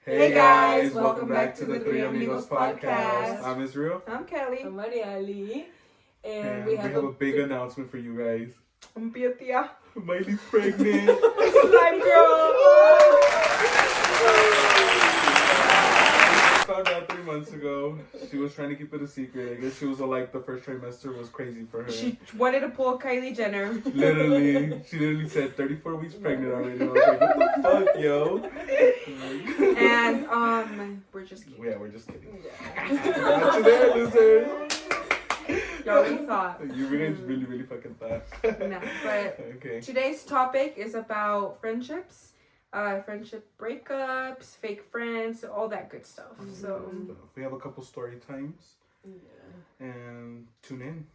Hey guys, welcome back to the Three Amigos podcast. I'm Israel. I'm Kelly. I'm Mariali. And we have a big announcement for you guys. I'm Tia. Miley's pregnant. Slime girl. Found out 3 months ago. She was trying to keep it a secret. I guess she was like the first trimester was crazy for her. She wanted to pull Kylie Jenner. She literally said 34 weeks pregnant already. And I was like, what the fuck, yo? And we're just kidding. Yeah, we're just kidding. Not you there, loser. Y'all really thought. You really fucking thought. No, but okay. Today's topic is about friendships, friendship breakups, fake friends, all that good stuff. So we have a couple story times. Yeah. And tune in.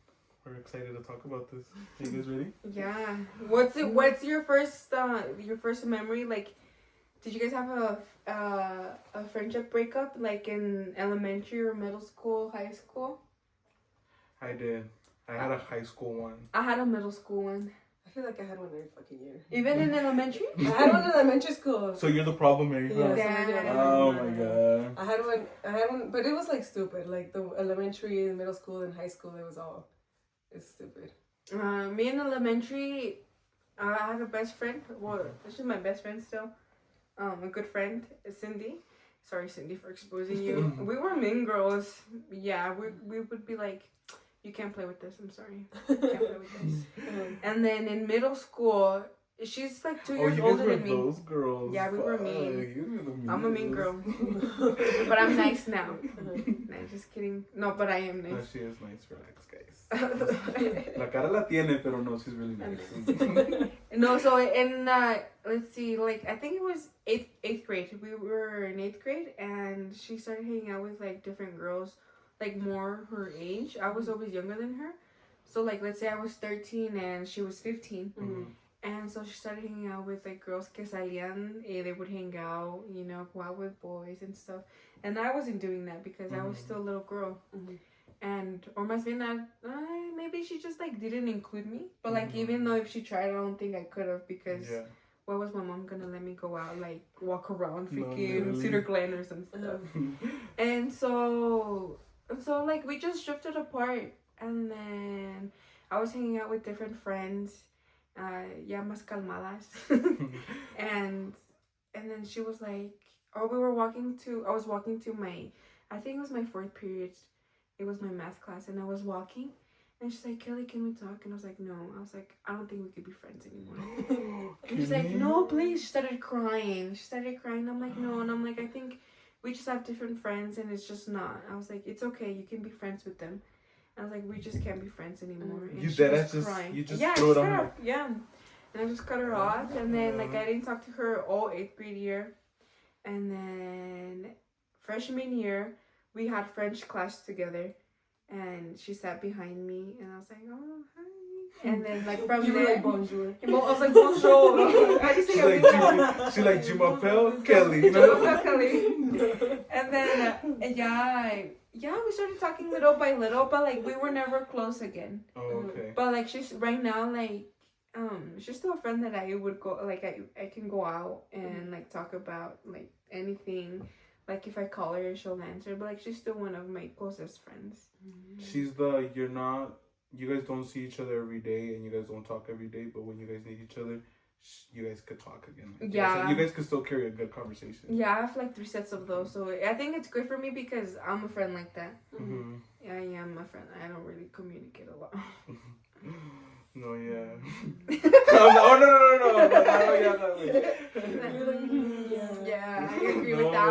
We're excited to talk about this. Are you guys ready? Yeah. What's your first memory? Like, did you guys have a friendship breakup like in elementary or middle school, high school? I did. I had a high school one. I had a middle school one. I feel like I had one every fucking year. Even in elementary? I had one in elementary school. So you're the problem, Mary? Huh? Yeah. Oh my god. I had one, but it was like stupid. Like the elementary, middle school, and high school, it's stupid. Me in elementary, I have a best friend. Well, she's my best friend still. A good friend, Cindy. Sorry, Cindy, for exposing you. We were mean girls. Yeah, we would be like, you can't play with this. I'm sorry. You can't play with this. And then in middle school, she's like 2 years older than me. Those girls. Yeah, we were mean. You were the mean I'm a mean girl. But I'm nice now. No, just kidding. No, but I am nice. No, she is nice. Relax, guys. La cara la tiene, pero no, she's really nice. No, so in, let's see, like, I think it was eighth grade. We were in 8th grade, and she started hanging out with, like, different girls, like, more her age. I was always younger than her. So, like, let's say I was 13 and she was 15. Mm-hmm. And so she started hanging out with, like, girls que salían. They would hang out, you know, go out with boys and stuff. And I wasn't doing that because I was still a little girl. And, or más bien, maybe she just, like, didn't include me. But, like, even though if she tried, I don't think I could have because why was my mom gonna let me go out, like, walk around freaking Cedar Glen or some stuff? And so, like, we just drifted apart. And then I was hanging out with different friends, ya más calmadas. and then she was like, I was walking to my, I think it was my 4th period. It was my math class, and I was walking, and she's like, Kelly, can we talk? And I was like, no. I was like, I don't think we could be friends anymore. And she's like, no, please. She started crying. I'm like, no. And I'm like, I think we just have different friends, and it's just not. I was like, it's okay. You can be friends with them. I was like, we just can't be friends anymore. And you she did was that? crying. You just yeah, threw it on her? Yeah. And I just cut her off, and then, like, I didn't talk to her all 8th grade year. And then freshman year, we had French class together, and she sat behind me, and I was like, oh, hi. And then, like, from there, like, bonjour. I was like, bonjour. I just think she like Jumapel Kelly, you know? Kelly. And then, we started talking little by little, but, like, we were never close again. Oh, okay. But, like, she's right now, like, she's still a friend that I would go, like, I can go out and, like, talk about, like, anything. Like, if I call her, she'll answer. But, like, she's still one of my closest friends. She's you guys don't see each other every day, and you guys don't talk every day, but when you guys need each other, you guys could talk again. Like, yeah. You guys could still carry a good conversation. Yeah, I have, like, 3 sets of those. So, I think it's good for me because I'm a friend like that. Mm-hmm. Yeah, I am a friend. I don't really communicate a lot. No, yeah. Yeah, I agree with that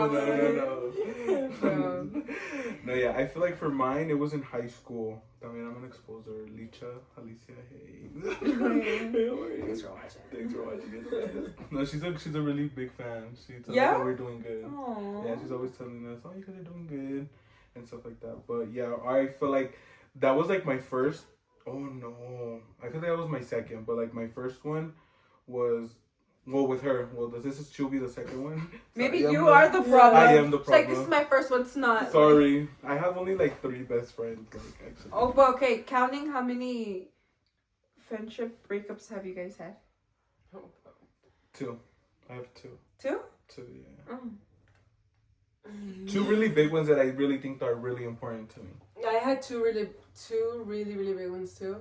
one. No, yeah, I feel like for mine, it was in high school. I mean, I'm gonna expose her. Alicia, hey. Thanks for watching. Thanks for watching. No, she's a really big fan. She tells us Yeah? that we're doing good. Aww. Yeah, she's always telling us, oh, you guys are doing good, and stuff like that. But yeah, I feel like that was like my first. Oh no, I feel like that was my second, but like my first one was with her. She'll be the second one. Maybe you are the problem. I am the problem. It's like, this is my first one. It's not. Sorry, I have only like 3 best friends. Like, actually. Oh, but okay. Counting how many friendship breakups have you guys had? 2. I have 2. 2? 2, yeah. Oh. Two really big ones that I really think are really important to me. I had two really big ones too,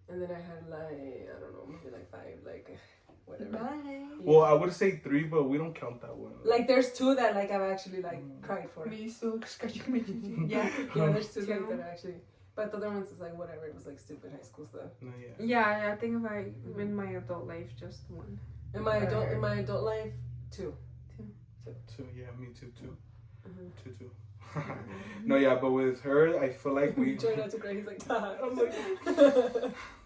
and then I had like I don't know, maybe like 5, like whatever. Bye. Yeah. Well, I would say 3, but we don't count that one. Like there's 2 that like I've actually like cried for. Me so scratching my chin. Yeah. Yeah, there's 2 like that actually. But the other ones is like whatever. It was like stupid high school stuff. No, yeah. Yeah, I think if I in my adult life, just one. In my adult life, 2. 2, yeah, me too. Mm-hmm. 2. No, yeah, but with her, I feel like we. Try not to cry. He's like, I'm like,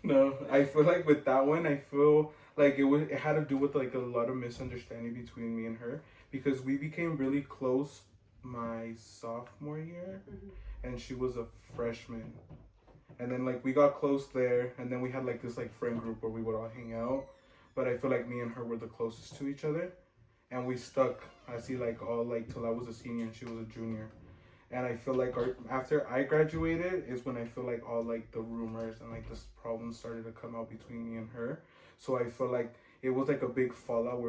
no, I feel like with that one, I feel like it had to do with like a lot of misunderstanding between me and her because we became really close my sophomore year, and she was a freshman, and then like we got close there, and then we had like this like friend group where we would all hang out, but I feel like me and her were the closest to each other, and we stuck. I see like all like till I was a senior and she was a junior. And I feel like after I graduated is when I feel like all like the rumors and like this problems started to come out between me and her. So I feel like it was like a big fallout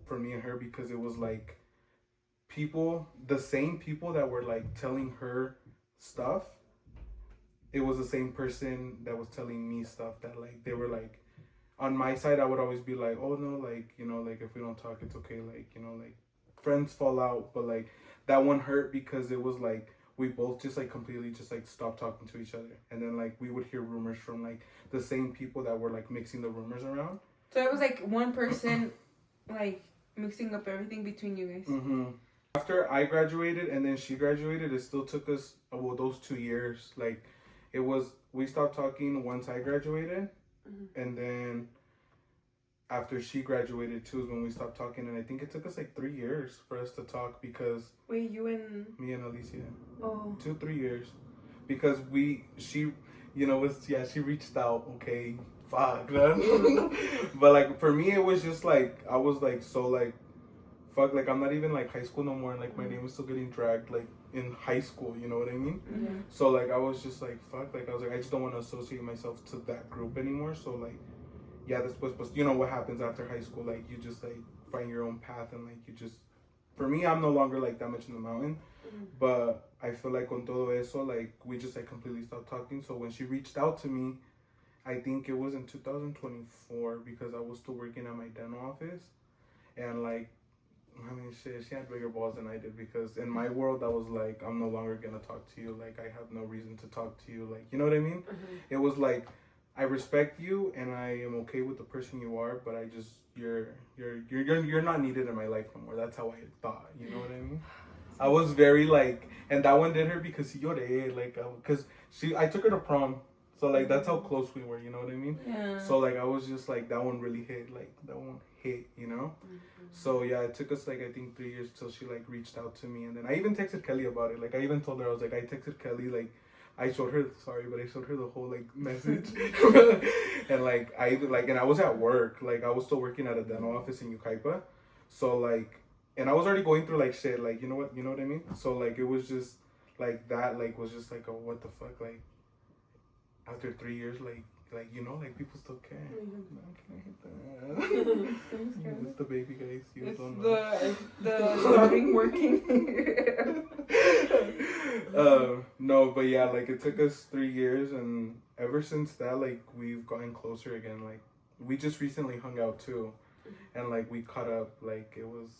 for me and her because it was like the same people that were like telling her stuff. It was the same person that was telling me stuff that like they were like on my side. I would always be like, oh no, like, you know, like if we don't talk, it's okay. Like, you know, like friends fall out, but like that one hurt because it was like we both just like completely just like stopped talking to each other, and then like we would hear rumors from like the same people that were like mixing the rumors around. So it was like one person like mixing up everything between you guys. After I graduated and then she graduated, it still took us those 2 years. Like we stopped talking once I graduated, and then after she graduated too is when we stopped talking, and I think it took us like 3 years for us to talk because Wait, you and me and Alicia. Oh. 2-3 years, because she reached out. Okay, fuck, man. But like for me, it was just like I was like so like, fuck, like I'm not even like high school no more, and like my name was still getting dragged like in high school. You know what I mean? Yeah. So like I was just like fuck, like I was like I just don't want to associate myself to that group anymore. So like. Yeah, that's supposed. You know what happens after high school? Like you just like find your own path, and like you just. For me, I'm no longer like that much in the mountain, but I feel like con todo eso, like we just like completely stopped talking. So when she reached out to me, I think it was in 2024 because I was still working at my dental office, and like, I mean, shit, she had bigger balls than I did because in my world, I was like, I'm no longer gonna talk to you. Like I have no reason to talk to you. Like you know what I mean? It was like. I respect you and I am okay with the person you are, but I just you're not needed in my life no more. That's how I thought. You know what I mean? I was very like, and that one did her because lloré, like, because I took her to prom, so like that's how close we were. You know what I mean? Yeah. So like I was just like that one really hit, like that one hit, you know. So yeah, it took us like I think 3 years till she like reached out to me, and then I even texted Kelly about it. Like I even told her I was like I texted Kelly like. I showed her the whole like message, and like and I was at work, like I was still working at a dental office in Yucaipa, so like, and I was already going through like shit, like you know what I mean. So like it was just like that, like was just like a what the fuck, like after 3 years, like you know, like people still care. It's the baby, guys. You It's don't know. the starting working. No, but yeah, like it took us 3 years, and ever since that, like we've gotten closer again. Like we just recently hung out too, and like we caught up. Like it was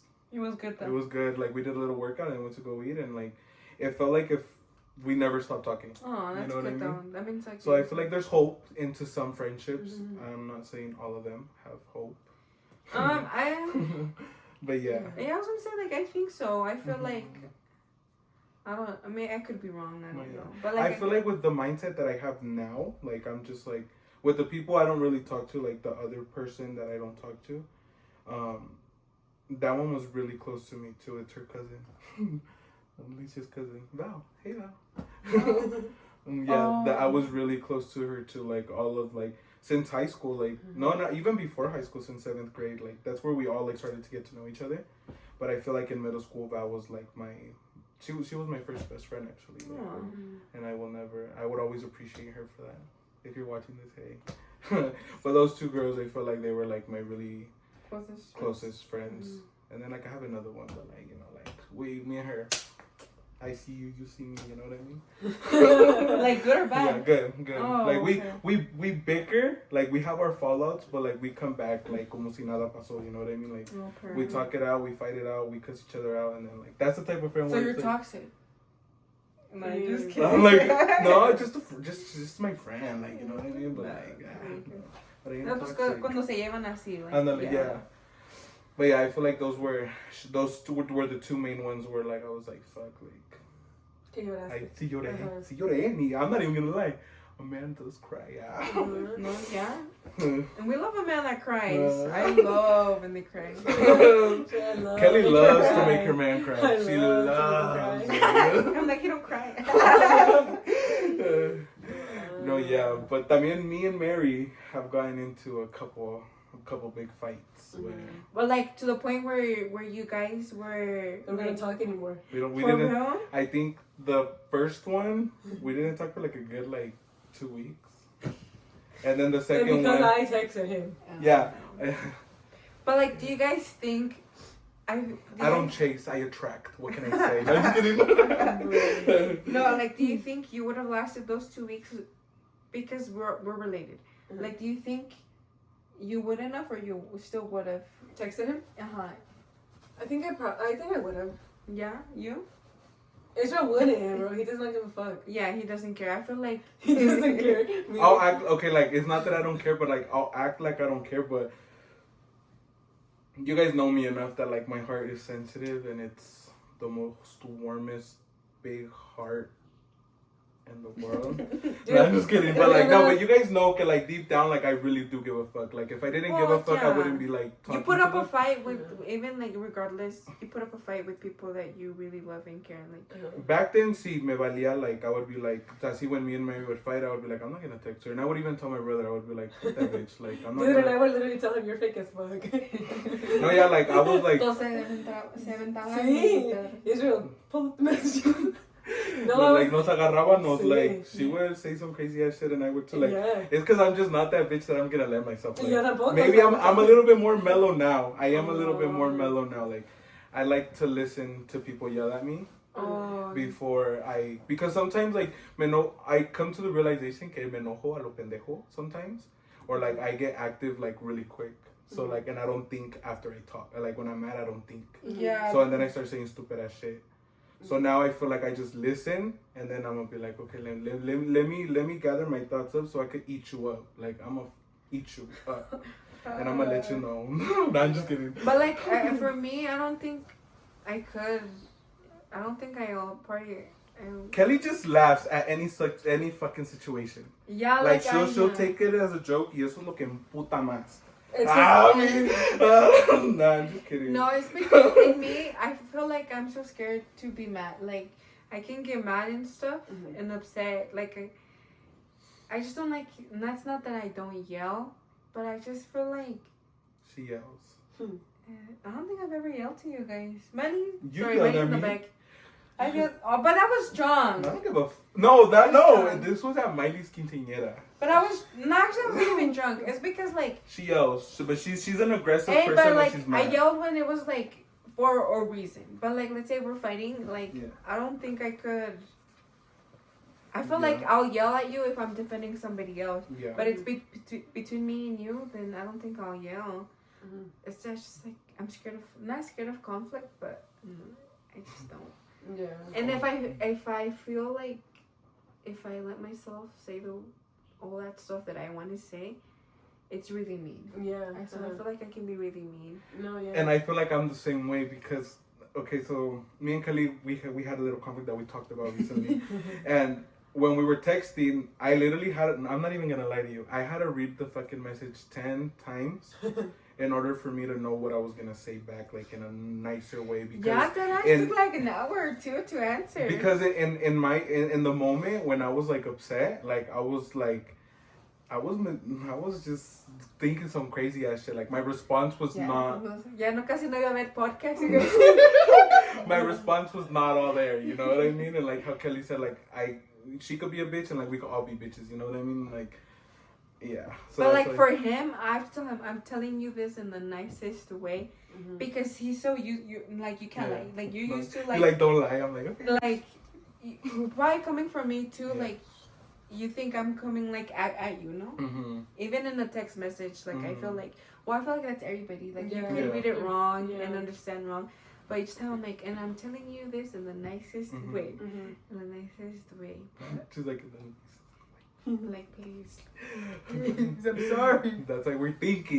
good though. It was good. Like we did a little workout and went to go eat, and like it felt like if we never stopped talking. Oh, that's you know good what I though. mean? That means like. So I feel like there's hope into some friendships. I'm not saying all of them have hope. But yeah. Yeah, I was gonna say like I think so. I feel like. I mean, I could be wrong. I don't know. But like, I feel like with the mindset that I have now, like I'm just like with the people I don't really talk to, like the other person that I don't talk to, that one was really close to me too. It's her cousin, Alicia's cousin, Val. Hey Val. That I was really close to her too. Like all of like since high school, like no, not even before high school, since 7th grade. Like that's where we all like started to get to know each other. But I feel like in middle school, Val was like She was my first best friend actually, like, and I would always appreciate her for that. If you're watching this, hey. But those 2 girls, I feel like they were like my really closest friends. And then like I have another one, but like you know, like me and her, I see you, you see me. You know what I mean? Like good or Yeah, bad? good. Oh, Like okay. we bicker, like we have our fallouts, but like we come back like como si nada pasó. You know what I mean? Like Okay. we talk it out, we fight it out, we cuss each other out, and then like that's the type of friend. So where you're it's, like, toxic. No, I'm Mm. just kidding. I'm like, no, just my friend, like, you know what I mean? But like, but I ain't No, pues toxic. cuando se llevan así, like, Ándale, yeah. But yeah, I feel like those two were the two main ones where like I was like, fuck, like, ¿Qué lloraste? sí lloré, Uh-huh. sí lloré, I'm not even gonna lie, a man does cry, yeah. Mhm. No, yeah. And we love a man that cries. I Uh. love when they cry. I love Kelly it. loves to Cry. make her man cry. I She love to loves make him it. I'm like, you don't cry. No, yeah, but también me and Mary have gotten into a couple big fights where But like to the point where you guys were We're not gonna talk anymore. we for didn't. real? I think the first one we didn't talk for like a good like 2 weeks, and then the And second because one, I texted him. yeah. But like, do you guys think I don't chase, I attract. What can I say? No, I'm just kidding. No, like, do you think you would have lasted those 2 weeks because we're related? Mhm. Like, do you think you wouldn't have, or you still would have? Texted him. I think I would have. Yeah, you? Israel wouldn't, bro. He does not give a fuck. Yeah, he doesn't care. I feel like He doesn't care. I'll act okay, like it's not that I don't care, but like I'll act like I don't care. But you guys know me enough that like my heart is sensitive, and it's the most warmest big heart in the world. Dude, No, I'm just kidding, but like no, but you guys know, okay, like deep down, like I really do give a fuck. Like if I didn't give a Well, fuck, I yeah. wouldn't be like you talking put to up a them. fight with, even like regardless, you put up a fight with people that you really love and care. Like, Back then, see, me valía, like, I would be like, see, when me and Mary would fight, I would be like, I'm not gonna text her. And I would even tell my brother, I would be like, fuck that bitch. Like, I'm not Dude, and I gonna. would literally tell him you're fake as fuck. No, yeah, like, I was like, se aventaban. Sí. Israel, pull up the messages. No, no, like, nos agarrábamos, Sí. like, she would say some crazy ass shit, and I would too, like, yeah. it's because I'm just not that bitch that I'm gonna let myself, like, Yeah, tampoco. maybe I'm a little bit more mellow now. I am a little bit more mellow now, like, I like to listen to people yell at me. Oh. Before because sometimes like I come to the realization que me enojo a lo pendejo sometimes, or like I get active like really quick. So like, and I don't think after I talk. Like when I'm mad, I don't think. Yeah. So and then I start saying stupid ass shit. So now I feel like I just listen, and then I'm gonna be like, okay, let me gather my thoughts up so I could eat you up. Like I'm gonna eat you up, and I'm gonna let you know. No, I'm just kidding. But like for me, I don't think I could. I don't think I'll party. Kelly just laughs at any fucking situation. Yeah, Like like she'll take it as a joke, y eso es lo que emputa más. It's Nah, just, I'm just kidding. No, it's because in me, I feel like I'm so scared to be mad. Like I can get mad and stuff and upset. Like I just don't like. And that's not that I don't yell, but I just feel like She yells. I don't think I've ever yelled to you guys. Manny, You sorry, yelled Manny's at in the me. back. I yelled, but I was I drunk. don't give a no. Drunk. This was at Miley's quinceañera. But I was not actually. I wasn't even drunk. It's because like. She yells, but she's an aggressive Hey, person but when like she's I mad. yelled when it was like for a reason. But like let's say we're fighting, like Yeah. I don't think I could. I feel Yeah. like I'll yell at you if I'm defending somebody else. Yeah. But it's between me and you, then I don't think I'll yell. Mhm. It's just like I'm scared of not scared of conflict, but I just don't. yeah. And if I feel like if I let myself say all that stuff that I want to say, it's really mean. Yeah. So I feel like I can be really mean. No, yeah. And I feel like I'm the same way because okay, so me and Kelly we had a little conflict that we talked about recently, and when we were texting, I literally I'm not even gonna lie to you. I had to read the fucking message 10 times in order for me to know what I was gonna say back, like in a nicer way. Because Yeah, that took like an hour or two to answer. Because in the moment when I was like upset, like I was just thinking some crazy ass shit. Like my response was not. Ya no casi no iba a ver podcast. My response was not all there. You know what I mean? And like how Kelly said, like she could be a bitch and like we could all be bitches. You know what I mean? Like Yeah. But that's like for him, I have to tell him, I'm telling you this in the nicest way, because he's so you like you can't like you're used to like you like don't lie. I'm like okay. Like probably coming from me too. Yeah. Like you think I'm coming like at you, no? Mm-hmm. Even in a text message, like I feel like that's everybody. Like you Yeah. can read it wrong Yeah. and understand wrong. But each time I'm like, and I'm telling you this in the nicest way. In the nicest way. She's like, Like, please. I'm sorry. That's like we think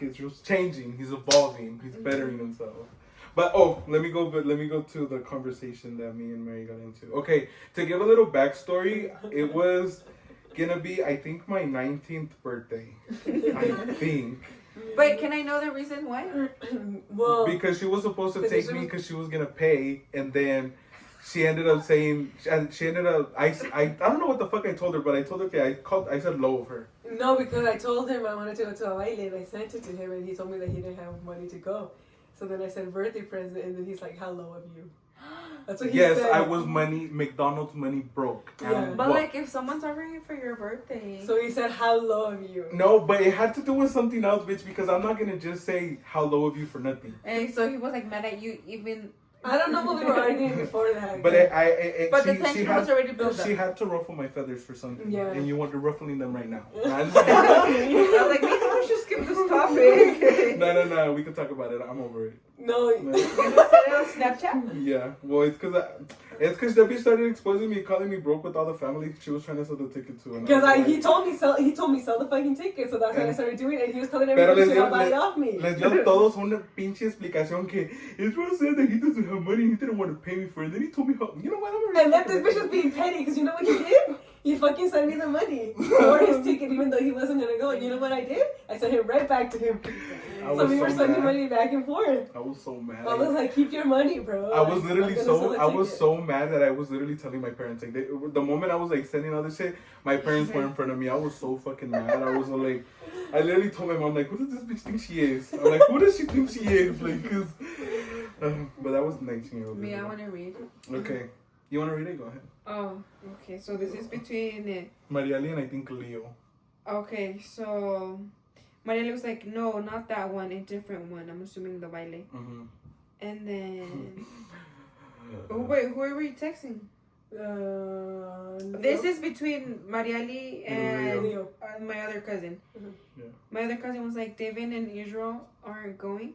it's just changing. He's evolving. He's bettering himself. But let me go to the conversation that me and Mary got into. Okay, to give a little backstory, it was gonna be I think my 19th birthday. I think. But can I know the reason why? Well, Because she was supposed to take me because she was gonna pay, and then she ended up saying, I don't know what the fuck I told her, but I told her, okay, I said low of her. no, because I told him I wanted to go to a baile, and I sent it to him, and he told me that he didn't have money to go. So then I said birthday present, and then he's like, how low of you? That's what he said. Yes, I was McDonald's money broke. Yeah. But like if someone's offering you for your birthday. So he said, how low of you? No, but it had to do with something else, bitch, because I'm not gonna just say how low of you for nothing. And so he was like mad at you even. I don't know what we were arguing before that. But But the tension was already built up. She had to ruffle my feathers for something. Yeah. And you want to ruffling them right now. I was like, maybe we should skip this topic. No, we can talk about it. I'm over it. No. You just said it on Snapchat? Yeah, well, it's because Debbie started exposing me, calling me broke with all the family she was trying to sell the ticket to. Because he told me sell the fucking ticket, so that's what I started doing, and he was telling Pero everybody to buy it off me. Les dio todos una pinche explicación que Israel said that he doesn't have money, he didn't want to pay me for it, and then he told me how, you know what, And then this bitch was being petty, because you know what he did? He fucking sent me the money for his ticket, even though he wasn't gonna go. And you know what I did? I sent it right back to him. So we were sending money back and forth. I was so mad. I was like, keep your money, bro. I was literally I was ticket. so mad that I was literally telling my parents, like, the moment I was like sending all this shit, my parents were in front of me. I was so fucking mad. I was like, I literally told my mom, like, who does this bitch think she is? I'm like, who does she think she is? Like, cause, but that was 19-year-old. Me, I want to read. Okay. You want to read it? Go ahead. Oh, okay. So this is between Mariali and I think Leo. Okay, so Mariela was like, no, not that one, a different one. I'm assuming the baile. Mm-hmm. And then, wait, who are we texting? This is between Mariali and Leo. my other cousin. Mm-hmm. Yeah. My other cousin was like, David and Israel aren't going.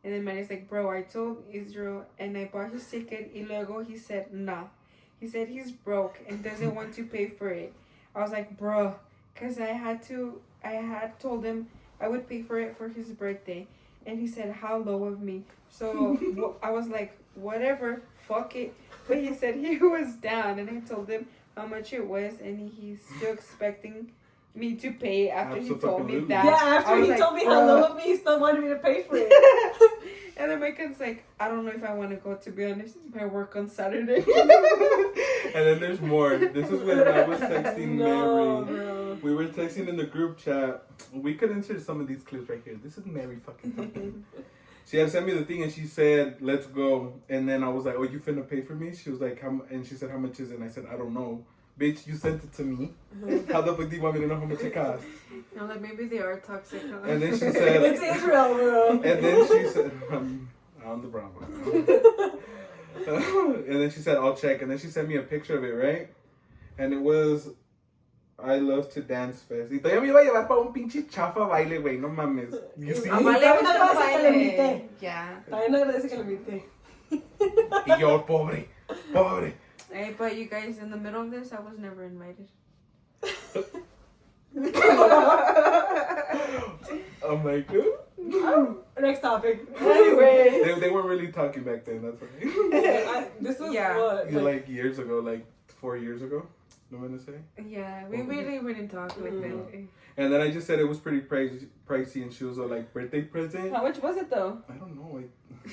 And then Maria's like, bro, I told Israel and I bought his ticket. Y luego he said, nah. He said he's broke and doesn't want to pay for it. I was like, bro, because I had told him I would pay for it for his birthday. And he said, how low of me. So I was like, whatever, fuck it. But he said he was down. And I told him how much it was. And he's still expecting me to pay after he told me that. Yeah, after he told me how low of me, he still wanted me to pay for it. And then my kid's like, I don't know if I want to go, to be honest. I work on Saturday. And then there's more. This is when I was texting Mary. Bro. We were texting in the group chat. We could insert some of these clips right here. This is Mary fucking talking. She had sent me the thing and she said, let's go. And then I was like, oh, you finna pay for me? She was like, and she said, how much is it? And I said, I don't know. Bitch, you sent it to me. How the fuck do you want me to know how much it costs? I'm like, maybe they are toxic. And then she said, It's Israel, bro. and then she said, I'm the Bravo. And then she said, I'll check. And then she sent me a picture of it, right? And it was, I love to dance fest. Y todavía me iba a llevar para un pinche chafa baile, güey. No mames. You see? Amale Todavía was no the agradece que le baile. invité. Yeah. Todavía no agradece que le invité. Y yo, pobre. Hey, but you guys, in the middle of this, I was never invited. I'm like, Next topic. Anyway. they weren't really talking back then. That's right. This was Yeah. what? Like years ago, like 4 years ago. No one to say. Yeah, we really wouldn't talk like that. And then I just said it was pretty pricey, and she was like, birthday present. How much was it though? I don't know.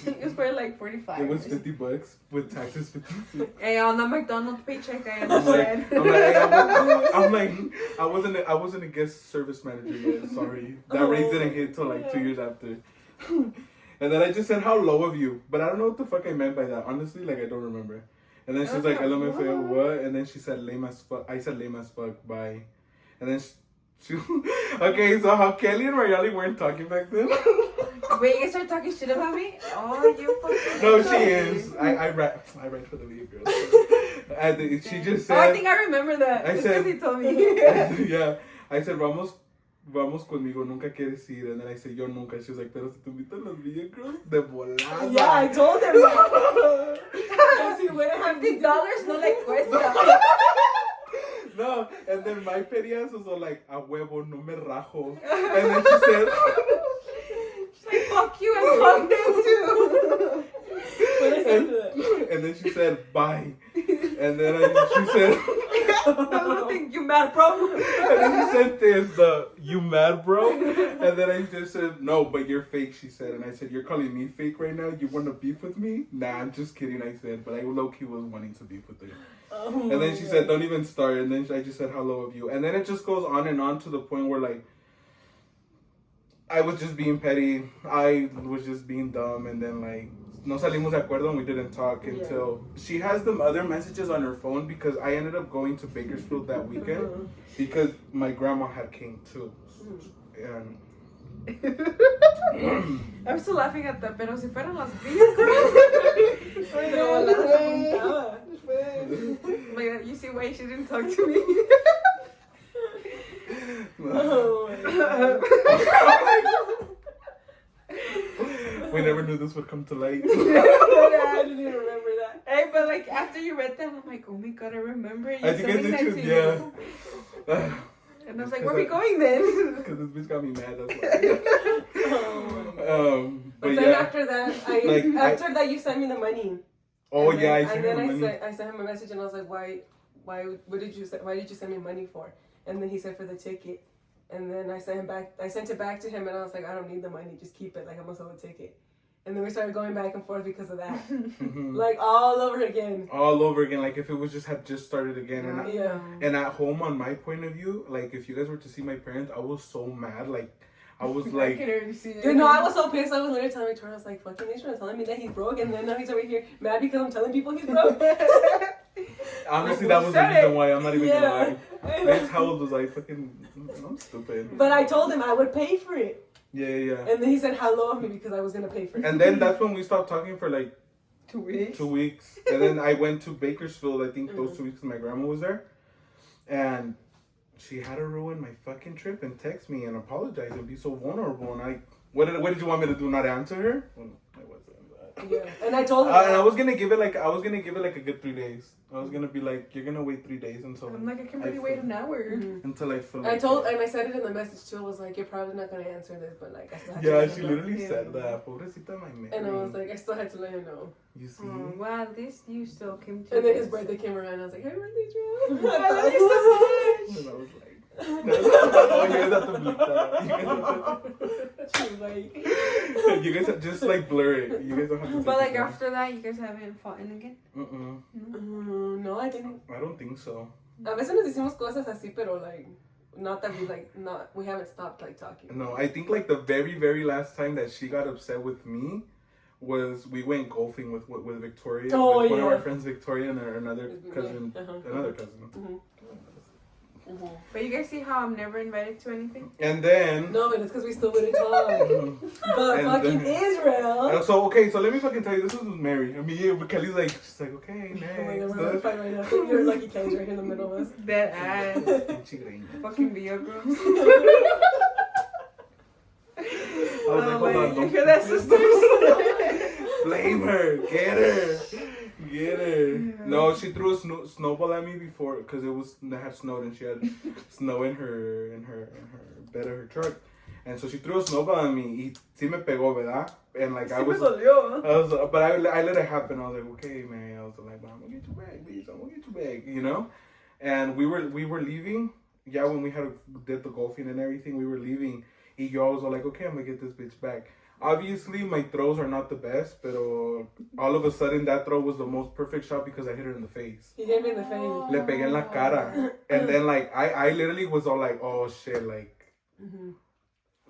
It was probably like 45. It was $50 with taxes. 50. Hey, on the McDonald's paycheck, I I'm like, understand. I'm like, I wasn't a guest service manager yet. Sorry, that raise didn't hit till like 2 years after. And then I just said, how low of you? But I don't know what the fuck I meant by that. Honestly, like I don't remember. And then she's like, LMFAO, what? And then she said, lame as fuck. I said, lame as fuck, bye. And then Okay, so how Kelly and Mariali weren't talking back then? Wait, you guys start talking shit about me? Oh, you fucking. No, she is. I write for the video girl. And she just said. Oh, I think I remember that. I It's said. because he told me. Yeah. I said, vamos conmigo, nunca quieres ir. And then I said, yo nunca. She was like, pero si te invitan los video girls, de volada. Yeah, I told him that. Because he wouldn't have $50 no le cuesta. No, and then my perias was all like, a huevo, no me rajo. And then she said, She's like, fuck you and fuck them too. What I said to that? and then she said, bye. And then she said, I think you mad, bro. and then she said this, you mad, bro? And then I just said, no, but you're fake, she said. And I said, you're calling me fake right now? You want to beef with me? Nah, I'm just kidding, I said. But I low-key was wanting to beef with her. Oh, And then she said, don't even start. And then I just said, how low of you? And then it just goes on and on to the point where, like, I was just being petty. I was just being dumb. And then, like, no salimos de acuerdo and we didn't talk until she has them other messages on her phone because I ended up going to Bakersfield that weekend because my grandma had came too. And I'm still laughing at that, pero si fueran las videos. Oh my God, you see why she didn't talk to me? Oh my God. We never knew this would come to light. I didn't even remember that. Hey, but like after you read that, I'm like, oh my God, I remember you I think I sending did that too, to yeah. you. And I was like, where are we going then? Because this bitch got me mad, that's why. But then after that, after that you sent me the money. Oh, and yeah, then, I sent her the money. I sent him a message and I was like, why did you send me money for? And then he said for the ticket. And then I sent it back to him and I was like, I don't need the money, just keep it, like I'm gonna sell the ticket. And then we started going back and forth because of that. Like all over again. All over again, like if it was had just started again. And and at home, on my point of view, like if you guys were to see my parents, I was so mad, like I was like, I can already see it. You know, I was so pissed. I was literally telling Victoria, I was like, fucking Israel telling me that he's broke, and then now he's over here mad because I'm telling people he's broke. honestly, that was the reason why. I'm not even gonna lie. Yeah. That's how old was I? I'm stupid. But I told him I would pay for it. Yeah. And then he said how low of me because I was gonna pay for it. And then that's when we stopped talking for like 2 weeks. 2 weeks. And then I went to Bakersfield, I think those 2 weeks my grandma was there. And she had to ruin my fucking trip and text me and apologize and be so vulnerable. And what did you want me to do? Not answer her? Well, I wasn't. Yeah. And I told him And I was gonna give it like a good 3 days. I was gonna be like, you're gonna wait 3 days until I'm like, I can really wait an hour. until I feel I like told, and I said it in the message too. I was like, you're probably not gonna answer this, but like, I still had to yeah, let she him know. literally said that. Pobrecita my man. And I was like, I still had to let him know. You see? Oh, well, at least you still came to And then his this. birthday came around. I was like, happy birthday, Drew. I love you so much. And I was like, oh, you guys have to bleep that. She was like, You guys have just like blur it. You guys don't have to. But take like it down. after that, you guys haven't fought in again? no, I didn't. I don't think so. A veces nos decimos cosas así, pero like, we haven't stopped like talking. No, I think like the very, very last time that she got upset with me was we went golfing with Victoria. Oh, with one of yeah. our friends, Victoria, and another cousin. Another cousin. But you guys see how I'm never invited to anything? And then. No, but it's because we still wouldn't talk. But And fucking then- Israel. So let me fucking tell you, this was with Mary. I mean, yeah, Kelly's like, she's like, okay, next. Oh my God, we're gonna fight right now. You're lucky Kelly's right here in the middle of us. That ass. Pinche greña. Fucking video girls. I was like, hold on, You don't hear that, sisters? blame her. Get her. No, she threw a snowball at me before because it had snowed and she had snow in her bed of her truck, and so she threw a snowball at me. Y sí me pegó, ¿verdad? And like I was, but I let it happen. I was like, okay, man. I was like, well, I'm gonna get you back, bitch. I'm gonna get you back, you know. And we were leaving. Yeah, when we did the golfing and everything, we were leaving. Y yo was like, okay, I'm gonna get this bitch back. Obviously, my throws are not the best, but all of a sudden, that throw was the most perfect shot because I hit her in the face. He hit me in the face. Le pegué en la cara. And then, like, I literally was all like, oh, shit, like,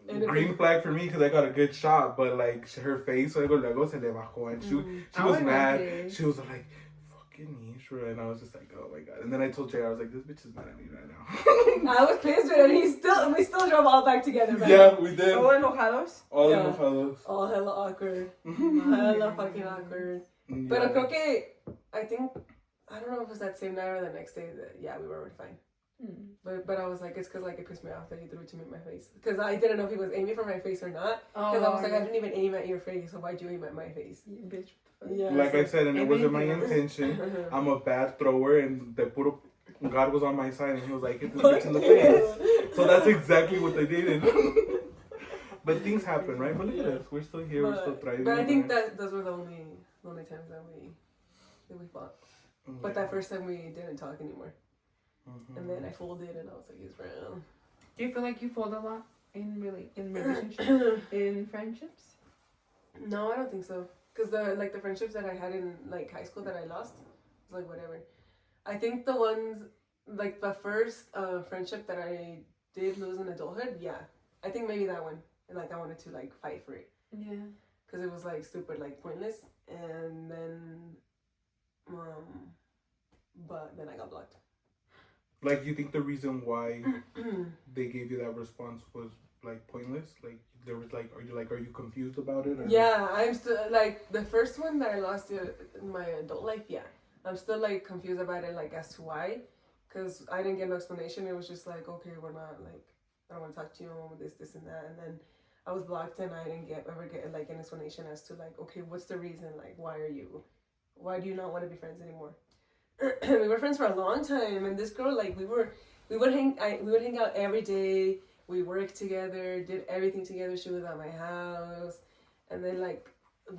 green flag for me because I got a good shot. But, like, her face, luego se le bajó. And she was mad. She was like, fuck fucking Ishra. And I was just like, oh my god. And then I told Jay, I was like, this bitch is mad at me right now. I was pissed with it, and we still drove all back together. Right? Yeah, we did. All enojados. All Yeah. enojados. All hella awkward. Hella fucking awkward. But creo que, I think, I don't know if it was that same night or the next day that, yeah, we were already fine. But I was like, it's because like it pissed me off that he threw it to me in my face. Because I didn't know if he was aiming for my face or not. Because I was like, I didn't even aim at your face, so why'd you aim at my face? Bitch. Yeah. Like I said, and it wasn't my Anything else? intention. I'm a bad thrower, and the puro God was on my side, and he was like, hit this bitch in the face. So that's exactly what they did. But things happen, right? But look at us. We're still here. We're still thriving. But I think that those were the only times that we fought. But that first time we didn't talk anymore. And then I folded, and I was like, he's real. Do you feel like you fold a lot in relationships, in friendships? No, I don't think so. Cause the friendships that I had in like high school that I lost, was like whatever. I think the ones like the first friendship that I did lose in adulthood, yeah, I think maybe that one. And like I wanted to like fight for it. Yeah. Cause it was like stupid, like pointless. And then, but then I got blocked. Like, you think the reason why they gave you that response was like pointless? Like, there was like, are you confused about it? Or? Yeah, I'm still like the first one that I lost in my adult life. Yeah, I'm still like confused about it, like as to why, because I didn't get no explanation. It was just like, okay, we're not like, I don't want to talk to you, this and that, and then I was blocked, and I didn't ever get like an explanation as to like, okay, what's the reason? Like, why do you not want to be friends anymore? We were friends for a long time, and this girl, like, we would hang out every day. We worked together, did everything together. She was at my house, and then like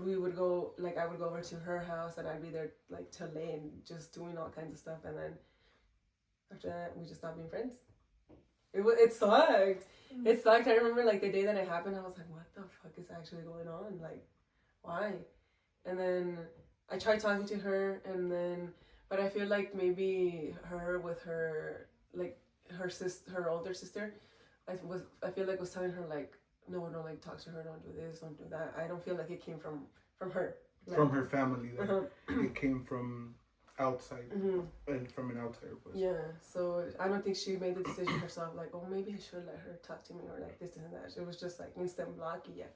we would go, like I would go over to her house, and I'd be there like till late, and just doing all kinds of stuff. And then after that, we just stopped being friends. It sucked. It sucked. I remember like the day that it happened, I was like, what the fuck is actually going on? Like, why? And then I tried talking to her, but I feel like maybe her with her, like her older sister, I feel like was telling her like, no, like talk to her, don't do this, don't do that. I don't feel like it came from her. Like, from her family. It came from outside, and from an outsider person. Yeah, so I don't think she made the decision herself, like, oh, maybe I should let her talk to me, or like this and that. It was just like instant block, yeah.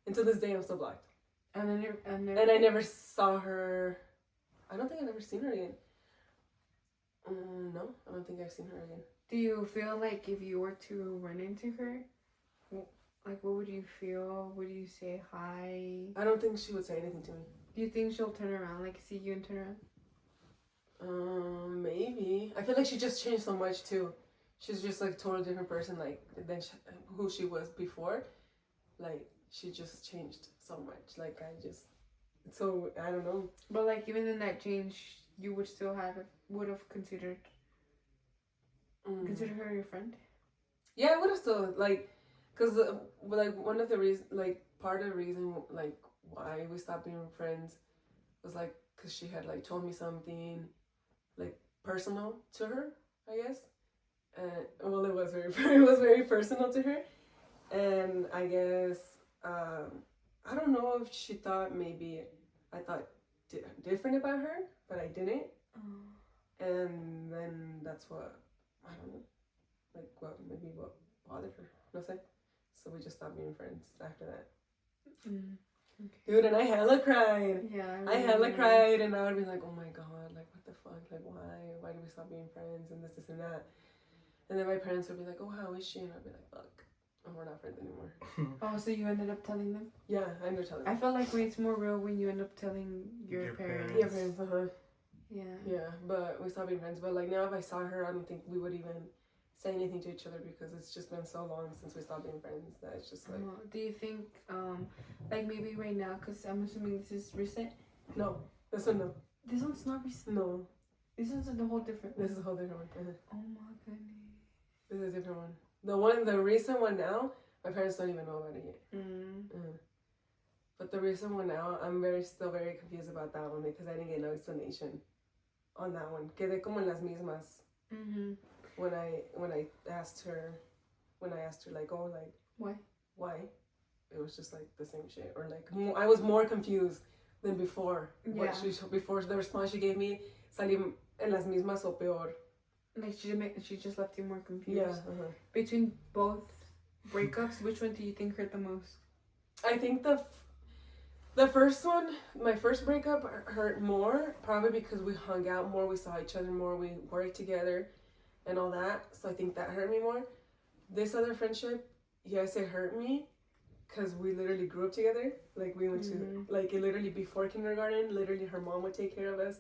Until this day, I'm still blocked. And I never saw her. I don't think I've ever seen her again. No, I don't think I've seen her again. Do you feel like if you were to run into her, like what would you feel? Would you say hi? I don't think she would say anything to me. Do you think she'll turn around, like see you and turn around? Maybe. I feel like she just changed so much too. She's just like a totally different person, like than who she was before. Like she just changed so much. Like so I don't know. But like even in that change, you would still would have considered consider her your friend. Yeah, I would have still like, cause like one of the reasons, like part of the reason like why we stopped being friends was like cause she had like told me something like personal to her, I guess. Well, it was very personal to her, and I guess I don't know if she thought maybe I thought different about her, but I didn't. And then that's what, I don't know, like what bothered her, no sé. So we just stopped being friends after that. Okay. Dude, and I hella cried. Yeah. I hella cried, and I would be like, oh my god, like what the fuck, like why do we stop being friends, and this and that. And then my parents would be like, oh, how is she? And I'd be like, fuck, we're not friends anymore. Oh, so you ended up telling them? Yeah, I ended up telling them. I felt like it's more real when you end up telling your parents. Your parents, Yeah. Yeah, but we stopped being friends. But like now, if I saw her, I don't think we would even say anything to each other because it's just been so long since we stopped being friends that it's just like. Do you think, like maybe right now, because I'm assuming this is recent? No, this one no. This one's not recent. No. This one's a whole different. This is a whole different one. Oh my goodness. This is a different one. The recent one now, my parents don't even know about it yet. But the recent one now, I'm still very confused about that one because I didn't get no explanation on that one. Quedé como en las mismas. When I asked her like, oh, like why? It was just like the same shit, or like I was more confused than before. Yeah. Before the response she gave me, salí en las mismas o peor. Like she just left you more confused. Yeah. Between both breakups, which one do you think hurt the most? I think the first one, my first breakup, hurt more, probably because we hung out more, we saw each other more, we worked together, and all that. So I think that hurt me more. This other friendship, yes, it hurt me, because we literally grew up together. Like we went to, like it literally before kindergarten, literally her mom would take care of us,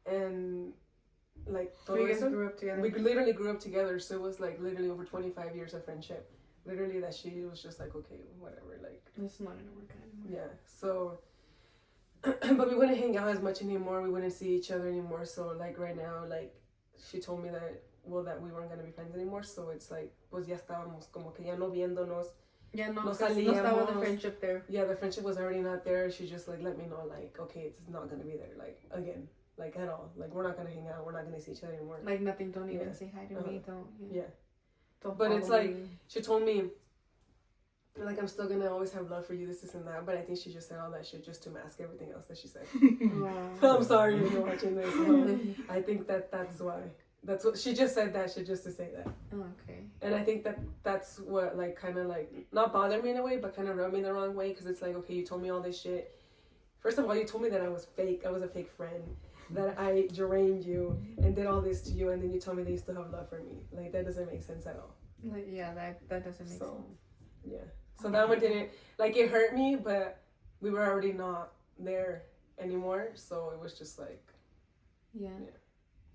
and like So you guys grew up together. we literally grew up together. So it was like literally over 25 years of friendship. Literally that she was just like, okay, whatever, like It's not gonna work out anymore. yeah. So but we wouldn't hang out as much anymore. We wouldn't see each other anymore. So like right now, like she told me that that we weren't gonna be friends anymore. So it's like pues ya estábamos como que ya no viéndonos. Yeah, no, No no estaba the salíamos. friendship there. Yeah, the friendship was already not there. She just like let me know like okay, it's not gonna be there like again. Like at all. Like we're not gonna hang out, we're not gonna see each other anymore. Like nothing, don't even Yeah. say hi to me, don't. Yeah. Don't But it's follow like me. she told me like I'm still gonna always have love for you, this and that, but I think she just said all that shit just to mask everything else that she said. Wow. I'm sorry if you're watching this. I think that's why. That's what she just said that shit just to say that. Okay. And I think that's what like kind of like not bothered me in a way, but kind of rubbed me the wrong way because it's like okay, you told me all this shit. First of all, you told me that I was fake. I was a fake friend. That I drained you and did all this to you, and then you tell me that you still have love for me. Like that doesn't make sense at all. Like yeah, that doesn't make sense. Yeah. So that one didn't like it hurt me, but we were already not there anymore. So it was just like Yeah.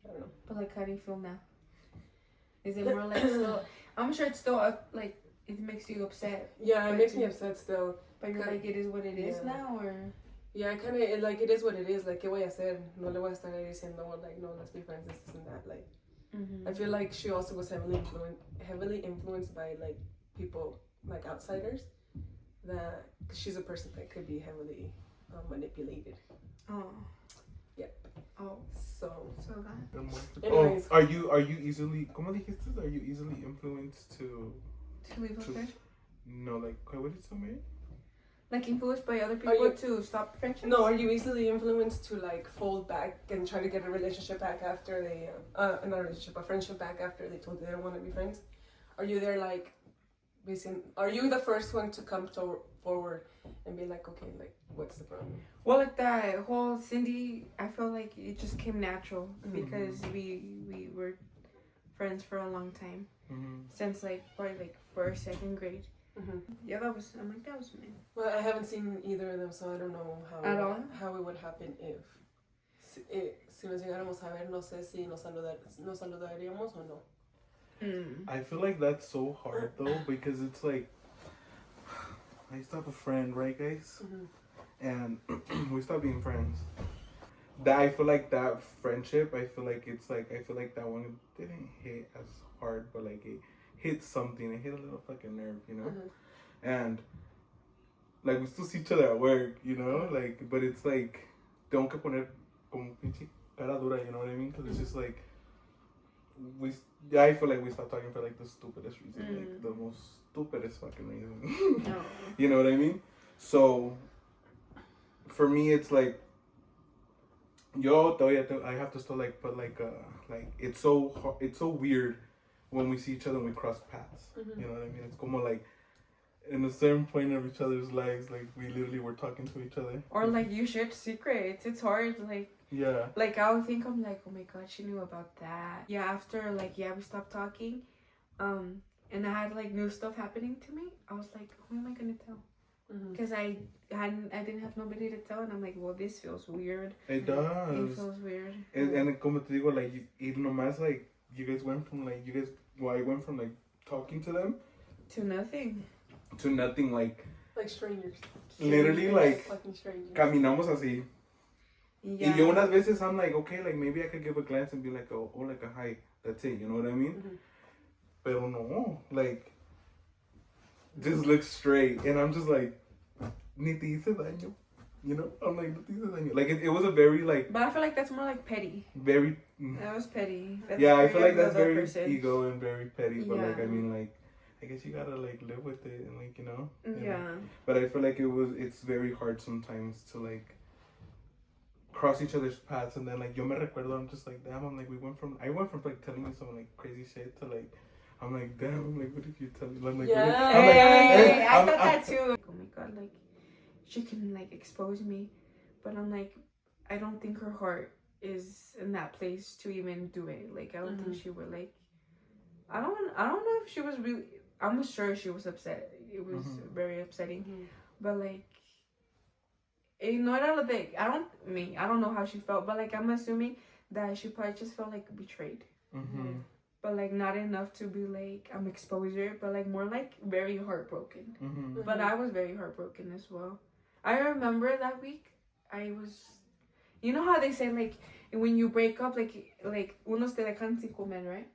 I don't know. But like, how do you feel now? Is it more like still? I'm sure it's still like it makes you upset. Yeah, it makes me upset still. But you're like, it is what it is now, or yeah, I kind of like it is what it is. Like, ¿qué voy a hacer? No le voy a estar ahí diciendo like, no, let's be friends, this and that. Like, I feel like she also was heavily influenced by like people like outsiders. That cause she's a person that could be heavily manipulated. Oh. Yep. Oh. So that. Anyways. Are you easily? ¿Cómo dijiste? Are you easily influenced to leave a friend? No, like what did you say? Like influenced by other people to stop friendships? No, are you easily influenced to like fold back and try to get a relationship back after they not a relationship, a friendship back after they told you they don't want to be friends? Are you there like are you the first one to come forward and be like, okay, like what's the problem? Well, like that whole Cindy, I feel like it just came natural because we were friends for a long time since like probably like first, second grade. Yeah, that was me. Well, I haven't seen either of them, so I don't know how it would happen if si nos llegáramos a ver, no sé si nos saludaríamos o no. I feel like that's so hard though because it's like I used to have a friend, right, guys? And we stopped being friends. That I feel like that friendship, I feel like that one didn't hit as hard, but like it hit something. It hit a little fucking nerve, you know? And like we still see each other at work, you know? Like, but it's like tengo que poner como pinche cara dura, you know what I mean? Because it's just like I feel like we stopped talking for like the stupidest reason, like the most stupidest fucking reason. You know what I mean? So for me, it's like I have to still like put like it's so weird when we see each other and we cross paths. You know what I mean? It's como like in a certain point of each other's lives, like we literally were talking to each other. Or like you shared secrets. It's hard, like. Yeah. Like I would think I'm like, oh my god, she knew about that. Yeah, after like we stopped talking, and I had like new stuff happening to me. I was like, who am I gonna tell? Because I didn't have nobody to tell, and I'm like, well, this feels weird. It does. It feels weird. And como te digo, like even nomás like I went from like talking to them to nothing. To nothing, like strangers. Literally like fucking strangers. Caminamos así. Yeah. Y yo unas veces I'm like, okay, like maybe I could give a glance and be like, oh, like a hi. That's it, you know what I mean? Pero no, like, just look straight. And I'm just like, ni te hice daño. You know? I'm like, ni te hice daño. Like, it was a very, like... But I feel like that's more like petty. Very... That was petty. That's I feel like that's very ego and very petty. But, like, I mean, like, I guess you gotta, like, live with it and, like, you know? Yeah. But I feel like it's very hard sometimes to, like... cross each other's paths, and then like yo me recuerdo, I'm just like damn, I'm like I went from like telling you some like crazy shit to like I'm like damn, I'm like what did you tell me? I'm like Yeah. I'm like, Hey, I I'm- thought I'm- that too. Like, oh my god, like she can like expose me, but I'm like, I don't think her heart is in that place to even do it. Like I don't think she would like. I don't know if she was really. I'm sure she was upset. It was very upsetting, but like. No era lo de, I don't know how she felt, but like I'm assuming that she probably just felt like betrayed. But like not enough to be like I'm exposure, but like more like very heartbroken. But I was very heartbroken as well. I remember that week I was, you know how they say like when you break up like unos te dejan sin comer, right?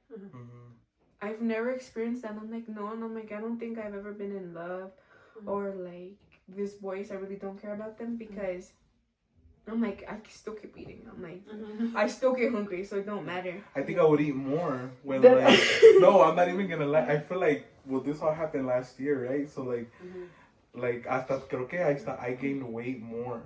I've never experienced that. I'm like no, and I'm like I don't think I've ever been in love or like this boys I really don't care about them because I'm like I still keep eating. I'm like I still get hungry, so it don't matter. I think I would eat more when like no, I'm not even gonna lie. I feel like well this all happened last year, right? So like hasta creo que I gained weight more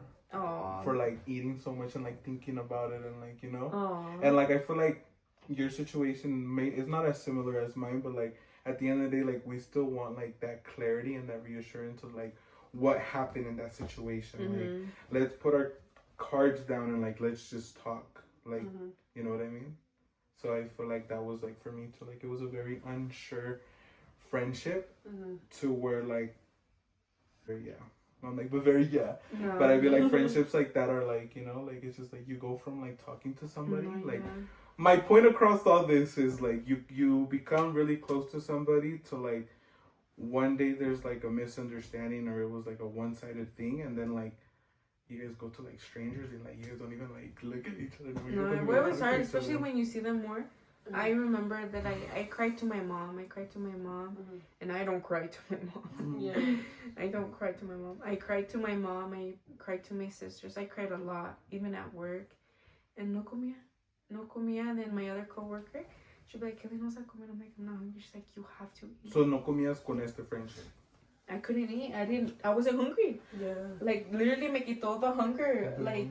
for like eating so much and like thinking about it and like you know and like I feel like your situation is not as similar as mine, but like at the end of the day, like we still want like that clarity and that reassurance of like what happened in that situation. Like let's put our cards down and like let's just talk. Like you know what I mean? So I feel like that was like for me too. Like it was a very unsure friendship to where like yeah. I'm like, but very yeah. No. But I feel like friendships like that are like, you know, like it's just like you go from like talking to somebody like my point across all this is like you become really close to somebody to like one day there's like a misunderstanding or it was like a one-sided thing and then like you guys go to like strangers and like you guys don't even like look at each other. No, it was hard, especially when you see them more. I remember that I cried to my mom. And I don't cry to my mom. I don't cry to my mom. I cried to my mom. I cried to my sisters. I cried a lot, even at work. And no comía. And then my other coworker, she'd be like, ¿Qué vamos a comer? I'm like, I'm not hungry. She's like, you have to eat. So no comías con este friendship? I couldn't eat. I wasn't hungry. Yeah. Like, literally me quitó the hunger. Like,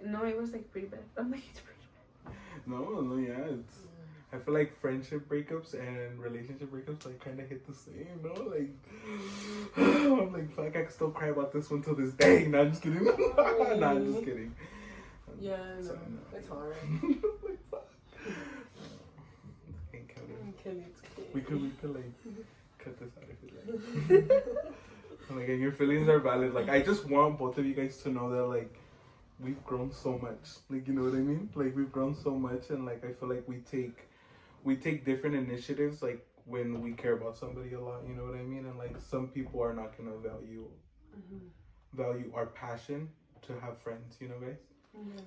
no, it was like pretty bad. I'm like, it's pretty bad. No, yeah, it's... I feel like friendship breakups and relationship breakups like kind of hit the same, no? Like, I'm like, fuck, I can still cry about this one till this day. No, I'm just kidding. No, I'm just kidding. Yeah, no, it's hard. Like, fuck. Kelly. We could like cut this out if you like. Like, and your feelings are valid. Like, I just want both of you guys to know that like we've grown so much. Like, you know what I mean? Like, we've grown so much, and like I feel like we take different initiatives like when we care about somebody a lot, you know what I mean? And like some people are not gonna value our passion to have friends, you know, guys?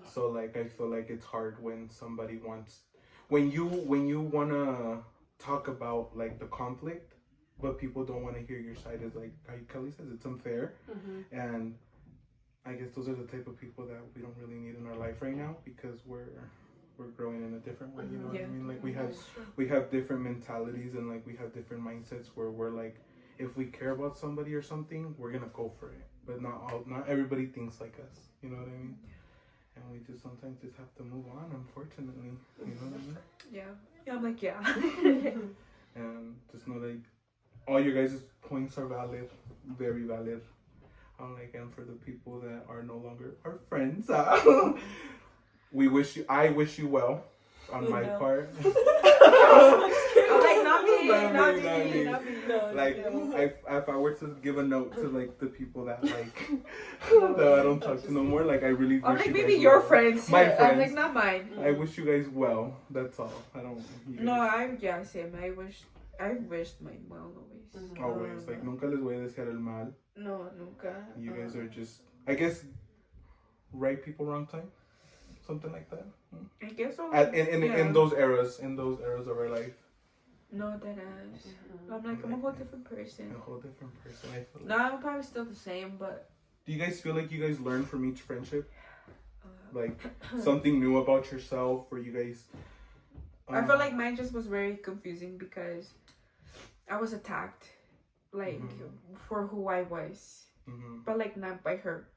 So like I feel like it's hard when somebody wants when you wanna talk about like the conflict but people don't want to hear your side. Is like how Kelly says, it's unfair. And I guess those are the type of people that we don't really need in our life right now because we're growing in a different way, you know what I mean? Like we have different mentalities and like we have different mindsets where we're like, if we care about somebody or something, we're gonna go for it. But not everybody thinks like us, you know what I mean? And we just sometimes just have to move on, unfortunately. You know what I mean? Yeah, I'm like, yeah. And just know that all your guys' points are valid, very valid. Like, and for the people that are no longer our friends, I wish you well on my part. I'm like, not me. Like, if I were to give a note to like the people that like that I don't talk to no more, like I really. I'm wish like, you maybe guys your well. friends. My friends. I'm like, not mine. I wish you guys well. That's all. I don't. Same. I wished mine well always. Always. Like, nunca les voy a desear el mal. No, nunca. You guys are just, I guess, right people, wrong time. Something like that. I guess so. In those eras of our life. No, that is. I'm like, I'm a whole different person. I feel like. No, I'm probably still the same, but. Do you guys feel like you guys learn from each friendship? Like something new about yourself, or you guys? I feel like mine just was very confusing because I was attacked, like for who I was, but like not by her.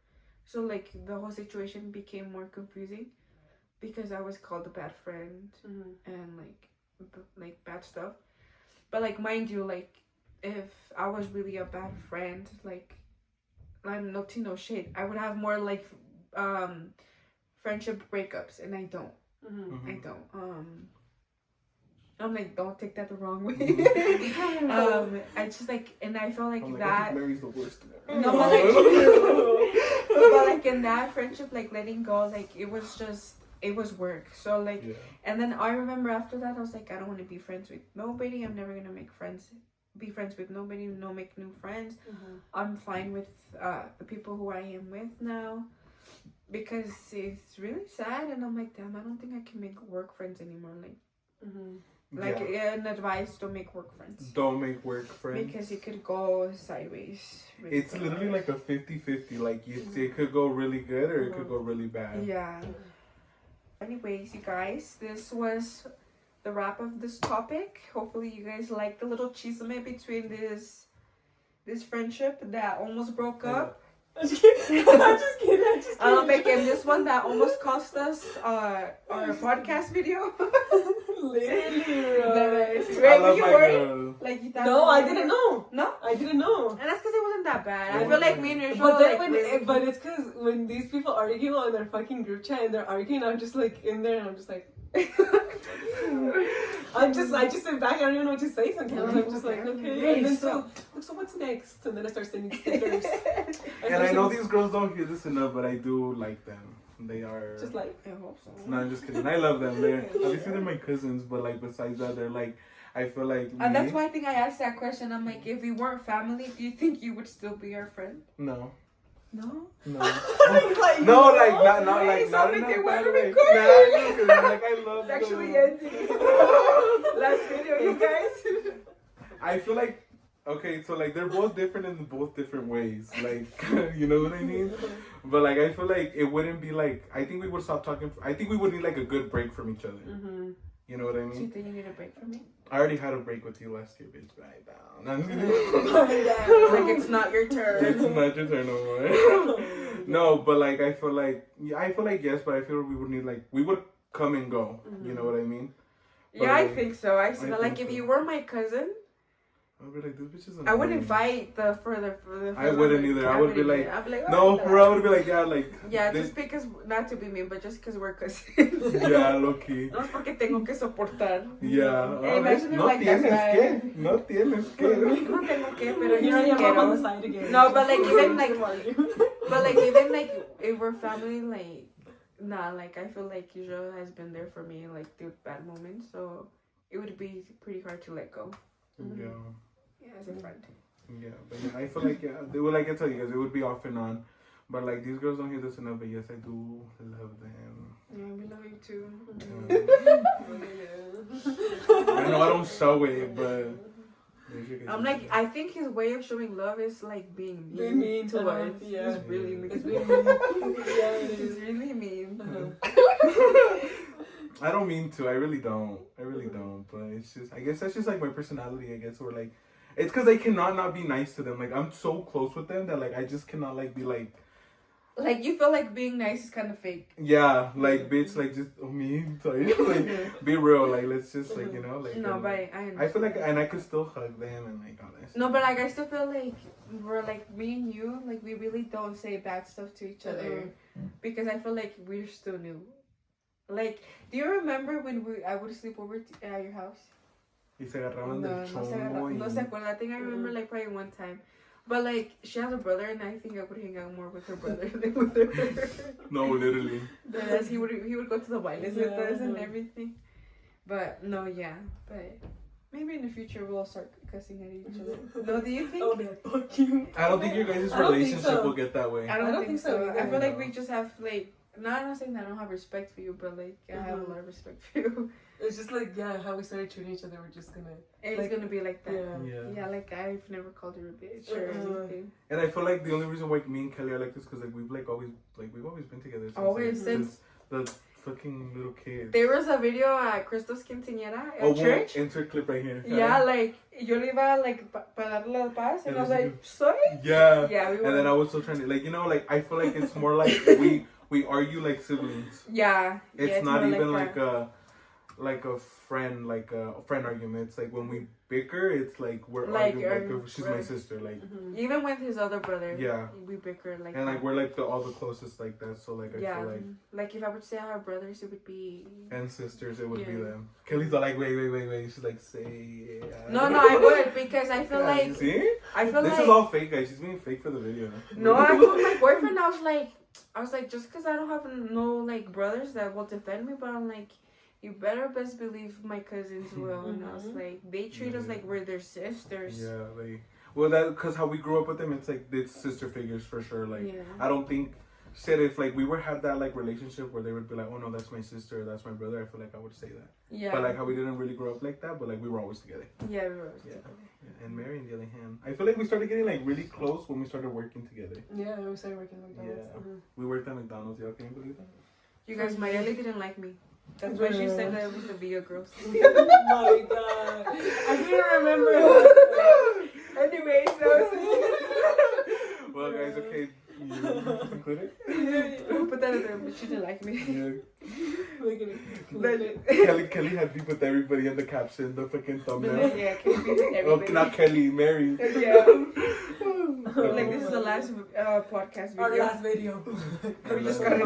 So like the whole situation became more confusing because I was called a bad friend and like bad stuff. But like mind you, like if I was really a bad friend, like I'm not to no shit, I would have more like friendship breakups, and I don't. I don't. I'm like, don't take that the wrong way. I just like, and I felt like I'm that. Mary's the worst. No, but like in that friendship, like letting go, like it was work. So like, and then I remember after that, I was like, I don't want to be friends with nobody. I'm never gonna be friends with nobody. No, make new friends. I'm fine with the people who I am with now, because it's really sad. And I'm like, damn, I don't think I can make work friends anymore. Like an advice: don't make work friends. Don't make work friends. Because it could go sideways. Really it's literally like a 50-50. Like it could go really good or it could go really bad. Yeah. Anyways, you guys, this was the wrap of this topic. Hopefully you guys liked the little chisme between this friendship that almost broke up. I'm just kidding. Making this one that almost cost us our podcast video. Literally. I love my girl. Like you thought. No, I didn't know. No, I didn't know. and that's because it wasn't that bad. I feel like me and Rachel. But then like, but it's because when these people argue on their fucking group chat and they're arguing, I'm just like in there and I'm just like. I just sit back. I don't even know what to say sometimes. I'm just like, okay. And then so what's next? And then I start sending stickers. And I know these girls don't hear this enough, but I do like them. They are just like, I hope so. No, I'm just kidding. I love them. Obviously they're my cousins, but like besides that, they're like, I feel like. And that's why I think I asked that question. I'm like, if we weren't family, do you think you would still be our friend? No. No. No. like, no, like not like not in they a want bad to way. record. Nah, like I love It's actually them. ending. Last video, you guys. I feel like okay, so like they're both different in both different ways. Like you know what I mean? But like I feel like it wouldn't be like I think we would stop talking. I think we would need like a good break from each other. You know what I mean? Do you think you need a break from me? I already had a break with you last year, bitch. Right down. Like it's not your turn. It's not your turn no more. No, but like I feel like yes, but I feel we would need like we would come and go. You know what I mean? But Yeah, I like, think so. I feel like think if so. you were my cousin, I'd be like, this bitch is annoying. I wouldn't fight the further. I wouldn't either. I would be like, I'd be like, no, oh, for real, I would be like, yeah, like. yeah, this, just because, not to be mean, but just because we're cousins. yeah, low key. No es porque tengo que soportar. Yeah. Hey, imagine no like tienes that que. No tienes que. No tengo que, pero Here I yo am quiero. up on the side again. No, but like even like if we're family, like nah, like I feel like Israel has been there for me like through bad moments, so it would be pretty hard to let go. Yeah. Yeah, as a friend. Yeah, but yeah, I feel like they would like I tell you guys, it would be off and on, but like these girls don't hear this enough. But yes, I do love them. Yeah, we love you too. I know I don't show it, but I'm like, I think his way of showing love is like being mean to us. Yeah. He's really mean. It's really mean. Yeah, it He's is. really mean. I don't mean to. I really don't. But it's just, I guess that's just like my personality. I guess, or like, it's because I cannot not be nice to them. Like I'm so close with them that like I just cannot like be like. Like you feel like being nice is kind of fake. Yeah, like bitch, like just me. Sorry, like be real. Like let's just like you know like. No, but I feel like and I could still hug them and like all that. No, but like I still feel like we're like me and you, like we really don't say bad stuff to each other because I feel like we're still new. Like, do you remember when I would sleep over at your house? Y se agarraban No, del chongo. no se acuerda. I think I remember like probably one time. But like she has a brother and I think I would hang out more with her brother than with her. No, literally. Yes, he would go to the bailes with us and everything. But no, yeah. But maybe in the future we'll start cussing at each other. No, do you think? Oh man, fuck you. I don't think your guys' I don't think relationship so. will get that way. I don't think so. either. I feel like we just have like. No, I'm not saying that I don't have respect for you, but like I have a lot of respect for you. It's just like how we started treating each other. We're just gonna. It's like, gonna be like that. Yeah. Yeah, like I've never called you a bitch or anything. And I feel like the only reason why me and Kelly are like this because like we've always been together. Since, Always, since the fucking little kids. There was a video at Crystal's Quinceañera at We'll church. insert clip right here. Yeah, like, yo le iba, like, para darle la paz, and I was like, soy? Yeah. Yeah, we were. And then I was still trying to, like, you know, like, I feel like it's more like we argue like siblings. Yeah. It's not more even like like a friend argument. It's like when we bicker, it's like we're Like, arguing like she's my right. sister, like even with his other brother. Yeah. We bicker like and like that. we're like all the closest like that. So like I Yeah. feel like If I would say our brothers, it would be. and sisters, it would be Yeah. them. Kelly's all like wait. She's like say yeah. No, I would because I feel Yeah, like see? I feel This like is all fake, guys. She's being fake for the video. no. I told my boyfriend I was like just because I don't have no like brothers that will defend me, but I'm like. You better best believe my cousins will. And I was like, they treat us like we're their sisters. Yeah, like, well, that because how we grew up with them, it's like it's sister figures for sure. Like, Yeah. I don't think said if like we were had that like relationship where they would be like, oh no, that's my sister, that's my brother. I feel like I would say that. Yeah. But like how we didn't really grow up like that, but like we were always together. Yeah, we were. Yeah. And Mary, on the other hand, I feel like we started getting like really close when we started working together. Yeah, we started working at McDonald's. Yeah. We worked at McDonald's. Y'all can you believe that? You guys, Mayeli didn't like me. That's why she said that it was the video girls. Oh my god. I can't remember. Anyways, Well, guys, okay. You concluded? Put that in there, but she didn't like me. Yeah. Kelly had beef with everybody in the caption, the fucking thumbnail. Yeah, Kelly beat Oh, everybody. not Kelly, Mary. Yeah. Like this is the last podcast video. Our last video. We just got it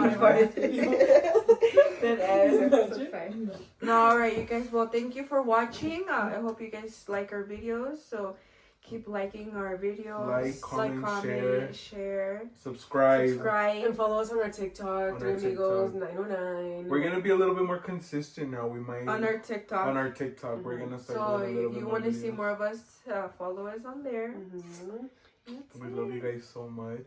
That's fine. No, alright, you guys. Well, thank you for watching. I hope you guys like our videos. So keep liking our videos. Like, comment, share. Subscribe. And follow us on our TikTok, On Three our Amigos 909. We're gonna be a little bit more consistent now. We might On our TikTok. We're gonna start So doing a little if bit you more want to see videos. more of us, follow us on there. We love you guys so much.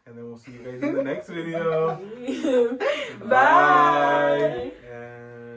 And then we'll see you guys in the next video. Bye. And